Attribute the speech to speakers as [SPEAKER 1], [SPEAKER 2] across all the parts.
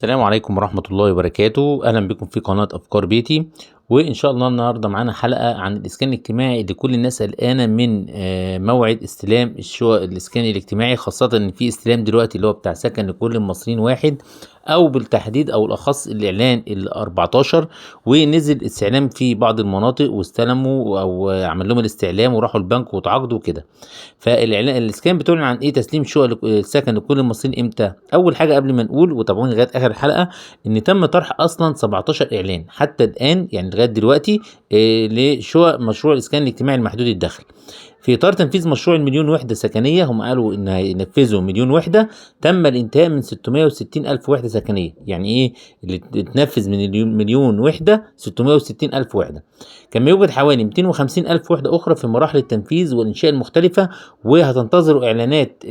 [SPEAKER 1] السلام عليكم ورحمة الله وبركاته. أهلا بكم في قناة أفكار بيتي. وإن شاء الله النهاردة معانا حلقة عن الإسكان الاجتماعي اللي كل الناس قلقانة من موعد استلام الإسكان الاجتماعي، خاصة إن في استلام دلوقتي اللي هو بتاع سكن لكل المصريين واحد، أو بالتحديد أو الأخص الإعلان ال14، ونزل استعلام في بعض المناطق واستلموا أو عمل لهم الاستعلام وراحوا البنك وتعاقدوا كده. فالاعلان الاسكان بتعلن عن ايه؟ تسليم شقق السكن لكل المصريين امتى؟ اول حاجه قبل ما نقول وتابعوني لغايه اخر الحلقه، ان تم طرح اصلا 17 اعلان حتى الان، يعني لغايه دلوقتي لشقق مشروع الاسكان الاجتماعي المحدود الدخل. في اطار تنفيذ مشروع المليون وحده سكنيه، هم قالوا ان هينفذوا مليون وحده، تم الانتهاء من 660 الف وحده سكنيه. يعني ايه اللي تنفذ من مليون وحده؟ 660 الف وحده. كما يوجد حوالي 250 الف وحده اخرى في مراحل التنفيذ والانشاء المختلفه، وهتنتظروا اعلانات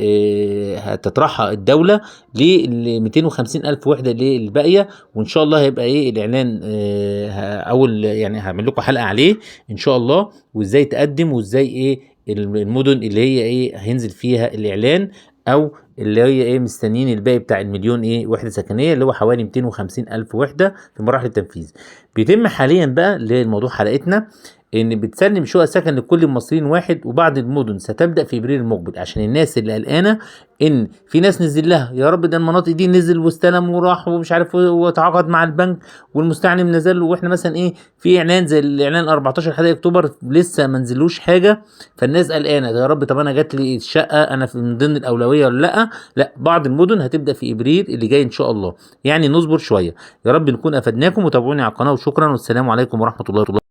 [SPEAKER 1] هتطرحها الدوله لل 250 الف وحده الباقيه. وان شاء الله هيبقى ايه الاعلان اول، يعني هعمل لكم حلقه عليه ان شاء الله، وازاي تقدم وازاي ايه المدن اللي هي ايه هينزل فيها الاعلان، او اللي هي ايه مستنيين الباقي بتاع المليون ايه وحده سكنيه، اللي هو حوالي 250 الف وحده في مراحل التنفيذ. بيتم حاليا بقى لموضوع حلقتنا ان بتسلم شقق سكن لكل المصريين واحد، وبعض المدن ستبدا في ابريل المقبل، عشان الناس اللي قلقانه ان في ناس نزل لها يا رب ده المناطق دي نزل واستلم وراح ومش عارف وتعاقد مع البنك والمستعلم نزل له، واحنا مثلا ايه في اعلان زي الاعلان 14 حد اكتوبر لسه ما نزلوش حاجه، فالناس قلقانه يا رب طب انا جات لي الشقه انا من ضمن الاولويه ولا لا؟ لا، بعض المدن هتبدا في ابريل اللي جاي ان شاء الله، يعني نصبر شويه. يا رب نكون افدناكم، وتابعوني على القناه، وشكرا والسلام عليكم ورحمه الله وبركاته.